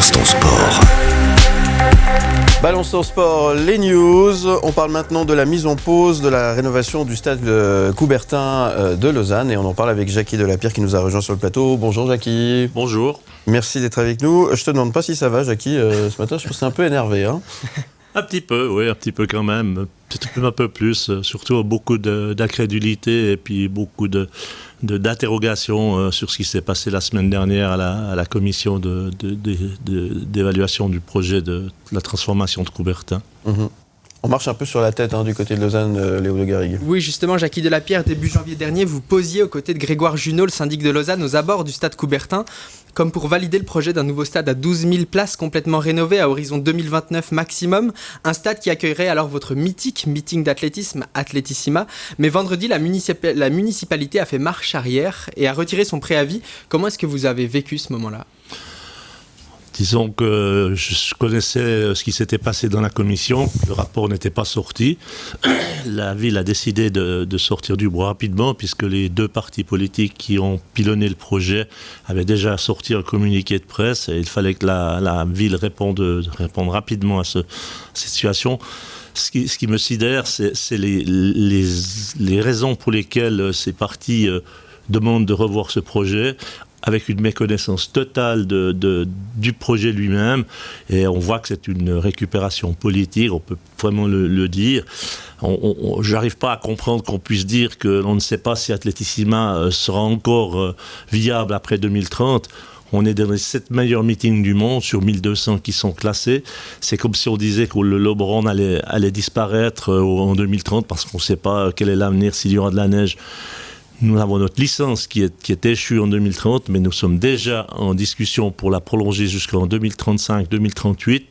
Balance ton sport. Balance ton sport, les news. On parle maintenant de la mise en pause de la rénovation du stade Coubertin de Lausanne et on en parle avec Jackie Delapierre qui nous a rejoint sur le plateau. Bonjour Jackie. Bonjour. Merci d'être avec nous. Je te demande pas si ça va Jackie, ce matin je trouve que c'est un peu énervé. Hein. Un petit peu, oui, un petit peu quand même. Peut-être un peu plus, surtout beaucoup d'incrédulité et puis beaucoup d'interrogations sur ce qui s'est passé la semaine dernière à la commission d'évaluation du projet de la transformation de Coubertin. Mm-hmm. On marche un peu sur la tête du côté de Lausanne, Léo de Garrigue. Oui, justement, Jackie Delapierre, début janvier dernier, vous posiez aux côtés de Grégoire Junot, le syndic de Lausanne, aux abords du stade Coubertin, comme pour valider le projet d'un nouveau stade à 12 000 places complètement rénové à horizon 2029 maximum. Un stade qui accueillerait alors votre mythique meeting d'athlétisme Athletissima. Mais vendredi, la municipalité a fait marche arrière et a retiré son préavis. Comment est-ce que vous avez vécu ce moment-là ? Disons que je connaissais ce qui s'était passé dans la commission, le rapport n'était pas sorti. La ville a décidé de sortir du bois rapidement puisque les deux partis politiques qui ont pilonné le projet avaient déjà sorti un communiqué de presse et il fallait que la ville réponde rapidement à cette situation. Ce qui me sidère, c'est les raisons pour lesquelles ces partis demandent de revoir ce projet, avec une méconnaissance totale du projet lui-même, et on voit que c'est une récupération politique, on peut vraiment le dire. J'arrive pas à comprendre qu'on puisse dire que l'on ne sait pas si Athletissima sera encore viable après 2030. On est dans les 7 meilleurs meetings du monde sur 1200 qui sont classés. C'est comme si on disait que le Lobran allait disparaître en 2030 parce qu'on ne sait pas quel est l'avenir, s'il y aura de la neige. Nous avons notre licence qui est échue en 2030, mais nous sommes déjà en discussion pour la prolonger jusqu'en 2035-2038.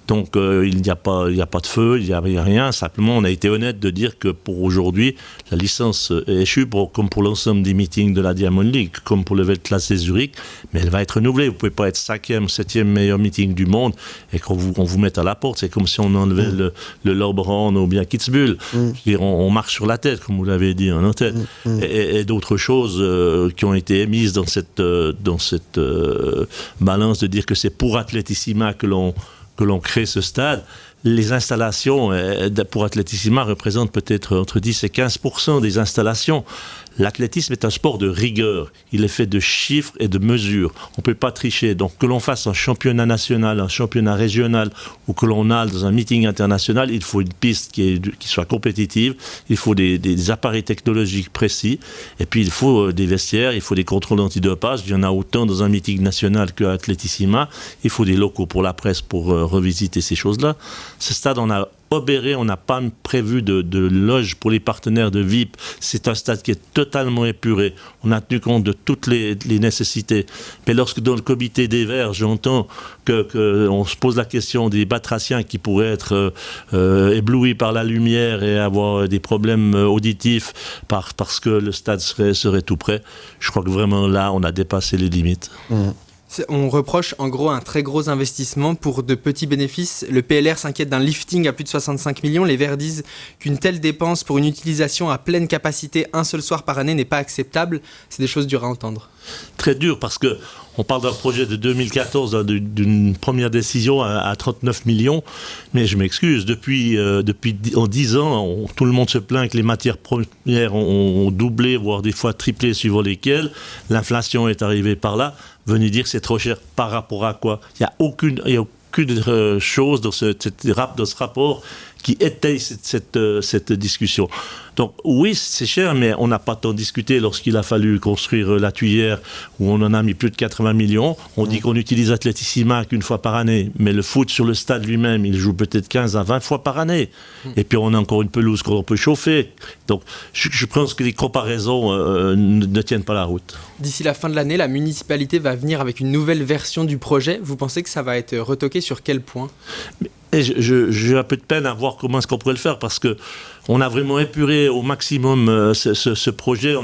Donc il n'y a pas de feu, il n'y a rien. Simplement, on a été honnête de dire que pour aujourd'hui, la licence est échue comme pour l'ensemble des meetings de la Diamond League, comme pour le Weltklasse Zurich, mais elle va être renouvelée. Vous ne pouvez pas être 5e, 7e meilleur meeting du monde et qu'on vous mette à la porte. C'est comme si on enlevait le Lobran ou bien Kitzbühel. On marche sur la tête, comme vous l'avez dit en tête. Et d'autres choses qui ont été émises dans cette balance de dire que c'est pour Athletissima que l'on crée ce stade. Les installations pour Athletissima représentent peut-être entre 10 et 15% des installations. L'athlétisme est un sport de rigueur. Il est fait de chiffres et de mesures. On ne peut pas tricher. Donc que l'on fasse un championnat national, un championnat régional ou que l'on aille dans un meeting international, il faut une piste qui soit compétitive. Il faut des appareils technologiques précis. Et puis il faut des vestiaires, il faut des contrôles antidopage. Il y en a autant dans un meeting national qu'à Athletissima. Il faut des locaux pour la presse pour revisiter ces choses-là. Ce stade, on a obéré, on n'a pas prévu de loge pour les partenaires de VIP. C'est un stade qui est totalement épuré. On a tenu compte de toutes les nécessités. Mais lorsque dans le comité des Verts, j'entends qu'on se pose la question des batraciens qui pourraient être éblouis par la lumière et avoir des problèmes auditifs parce que le stade serait tout prêt, je crois que vraiment là, on a dépassé les limites. On reproche en gros un très gros investissement pour de petits bénéfices. Le PLR s'inquiète d'un lifting à plus de 65 millions. Les Verts disent qu'une telle dépense pour une utilisation à pleine capacité un seul soir par année n'est pas acceptable. C'est des choses dures à entendre. Très dur parce qu'on parle d'un projet de 2014, d'une première décision à 39 millions. Mais je m'excuse, depuis en 10 ans, tout le monde se plaint que les matières premières ont doublé, voire des fois triplé suivant lesquelles. L'inflation est arrivée par là. Venez dire que c'est trop cher par rapport à quoi ? Il n'y a aucune chose dans ce rapport qui étaye cette discussion. Donc oui, c'est cher, mais on n'a pas tant discuté lorsqu'il a fallu construire la tuyère où on en a mis plus de 80 millions. On dit qu'on utilise Athletissima qu'une fois par année, mais le foot sur le stade lui-même, il joue peut-être 15 à 20 fois par année. Et puis on a encore une pelouse qu'on peut chauffer. Donc je pense que les comparaisons ne tiennent pas la route. D'ici la fin de l'année, la municipalité va venir avec une nouvelle version du projet. Vous pensez que ça va être retoqué sur quel point ? Et j'ai un peu de peine à voir comment est-ce qu'on pourrait le faire parce que on a vraiment épuré au maximum ce projet.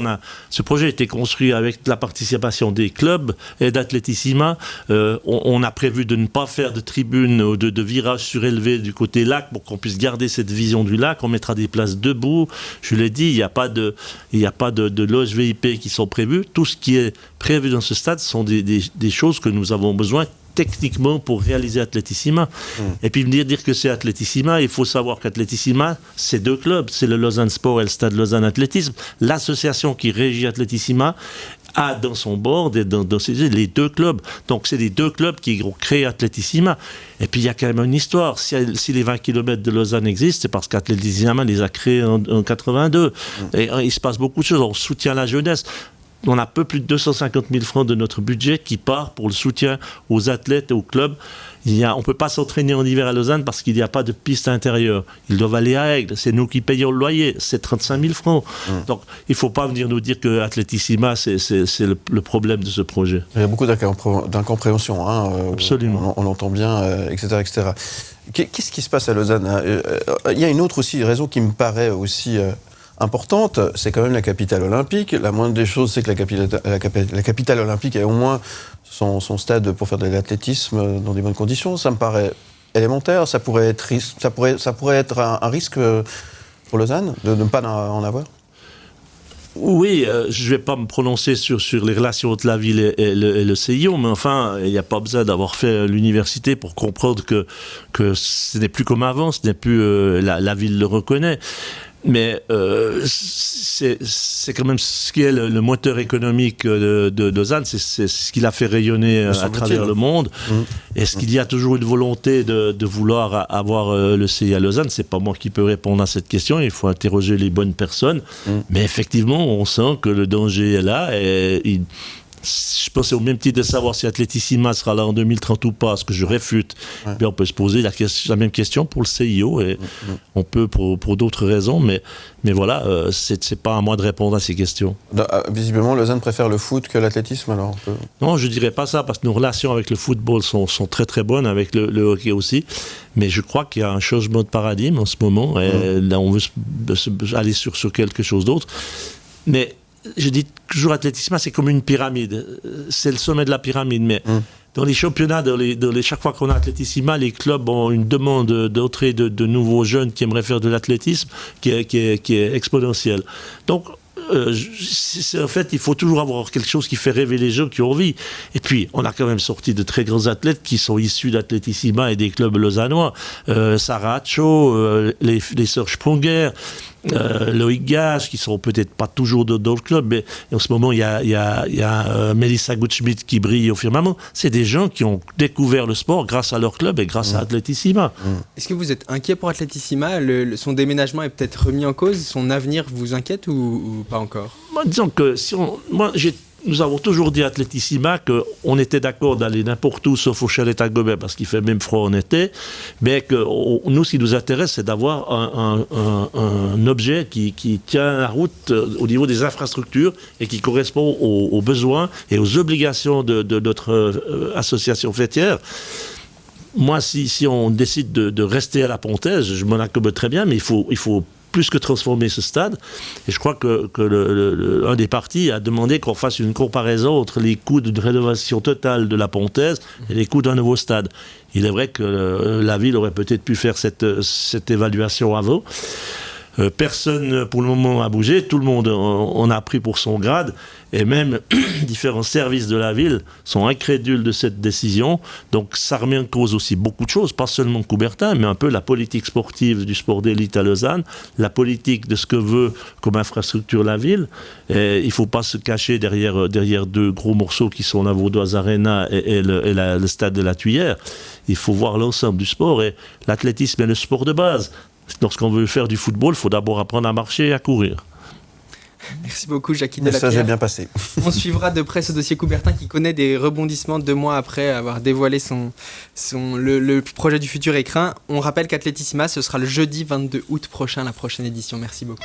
Ce projet a été construit avec la participation des clubs et d'Athletissima. On a prévu de ne pas faire de tribunes ou de virages surélevés du côté lac pour qu'on puisse garder cette vision du lac. On mettra des places debout. Je l'ai dit, il n'y a pas de loges VIP qui sont prévues. Tout ce qui est prévu dans ce stade sont des choses que nous avons besoin techniquement pour réaliser Athletissima. Et puis venir dire que c'est Athletissima, il faut savoir qu'Athletissima, c'est 2 clubs, c'est le Lausanne Sport et le Stade Lausanne Athlétisme. L'association qui régit Athletissima a dans son board et dans les 2 clubs. Donc c'est les 2 clubs qui ont créé Athletissima. Et puis il y a quand même une histoire. Si les 20 km de Lausanne existent, c'est parce qu'Athletissima les a créés en 82. Et il se passe beaucoup de choses. On soutient la jeunesse. On a un peu plus de 250 000 francs de notre budget qui part pour le soutien aux athlètes et aux clubs. On ne peut pas s'entraîner en hiver à Lausanne parce qu'il n'y a pas de piste intérieure. Ils doivent aller à Aigle. C'est nous qui payons le loyer. C'est 35 000 francs. Donc, il ne faut pas venir nous dire que Athletissima, c'est le problème de ce projet. Il y a beaucoup d'incompréhension. Absolument. On l'entend bien, etc., etc. Qu'est-ce qui se passe à Lausanne? Il y a une autre aussi raison qui me paraît aussi importante, c'est quand même la capitale olympique. La moindre des choses, c'est que la capitale olympique ait au moins son stade pour faire de l'athlétisme dans des bonnes conditions. Ça me paraît élémentaire. Ça pourrait être un risque pour Lausanne de ne pas en avoir. Oui, je ne vais pas me prononcer sur les relations entre la ville et le CIO, mais enfin, il n'y a pas besoin d'avoir fait l'université pour comprendre que ce n'est plus comme avant, ce n'est plus la ville le reconnaît. Mais c'est quand même ce qui est le moteur économique de Lausanne, c'est ce qui l'a fait rayonner à travers le monde. Est-ce qu'il y a toujours une volonté de vouloir avoir le CI à Lausanne? C'est pas moi qui peux répondre à cette question, il faut interroger les bonnes personnes. Mais effectivement, on sent que le danger est là et je pense au même titre de savoir si Athletissima sera là en 2030 ou pas, ce que je réfute. Bien, on peut se poser la même question pour le CIO et on peut pour d'autres raisons, mais voilà, c'est pas à moi de répondre à ces questions. Visiblement, Lausanne préfère le foot que l'athlétisme, alors Non, je dirais pas ça, parce que nos relations avec le football sont très très bonnes, avec le hockey aussi, mais je crois qu'il y a un changement de paradigme en ce moment, et là on veut aller sur quelque chose d'autre. Mais je dis toujours Athletissima, c'est comme une pyramide. C'est le sommet de la pyramide. Mais dans les championnats, chaque fois qu'on a Athletissima, les clubs ont une demande d'entrée de nouveaux jeunes qui aimeraient faire de l'athlétisme qui est exponentielle. Donc, en fait, il faut toujours avoir quelque chose qui fait rêver les gens qui ont envie. Et puis, on a quand même sorti de très grands athlètes qui sont issus d'Athletissima et des clubs lausannois. Sarah Hatcho, les sœurs Sprunger, Loïc Gage, qui sont peut-être pas toujours dans le club, mais en ce moment, il y a Melissa Gutschmidt qui brille au firmament. C'est des gens qui ont découvert le sport grâce à leur club et grâce à Athletissima. Est-ce que vous êtes inquiet pour Athletissima? Son déménagement est peut-être remis en cause? Son avenir vous inquiète ou pas encore? Disons que nous avons toujours dit à Athletissima qu'on était d'accord d'aller n'importe où sauf au chalet à Gobert parce qu'il fait même froid en été, mais que nous, ce qui nous intéresse, c'est d'avoir un objet qui tient la route au niveau des infrastructures et qui correspond aux besoins et aux obligations de notre association fêtière. Moi, si on décide de rester à la Pontaise, je m'en accommode très bien, mais il faut plus que transformer ce stade. Et je crois que un des partis a demandé qu'on fasse une comparaison entre les coûts de rénovation totale de la Pontaise et les coûts d'un nouveau stade. Il est vrai que la ville aurait peut-être pu faire cette évaluation avant. Personne pour le moment a bougé, tout le monde en a pris pour son grade, et même différents services de la ville sont incrédules de cette décision. Donc ça remet en cause aussi beaucoup de choses, pas seulement Coubertin, mais un peu la politique sportive du sport d'élite à Lausanne, la politique de ce que veut comme infrastructure la ville. Et il ne faut pas se cacher derrière 2 gros morceaux qui sont la Vaudoise Arena et le stade de la Tuyère. Il faut voir l'ensemble du sport, et l'athlétisme est le sport de base. Lorsqu'on veut faire du football, il faut d'abord apprendre à marcher et à courir. Merci beaucoup, Jackie Delapierre. Le message est bien passé. On suivra de près ce dossier Coubertin qui connaît des rebondissements 2 mois après avoir dévoilé le projet du futur écrin. On rappelle qu'Athletissima, ce sera le jeudi 22 août prochain, la prochaine édition. Merci beaucoup.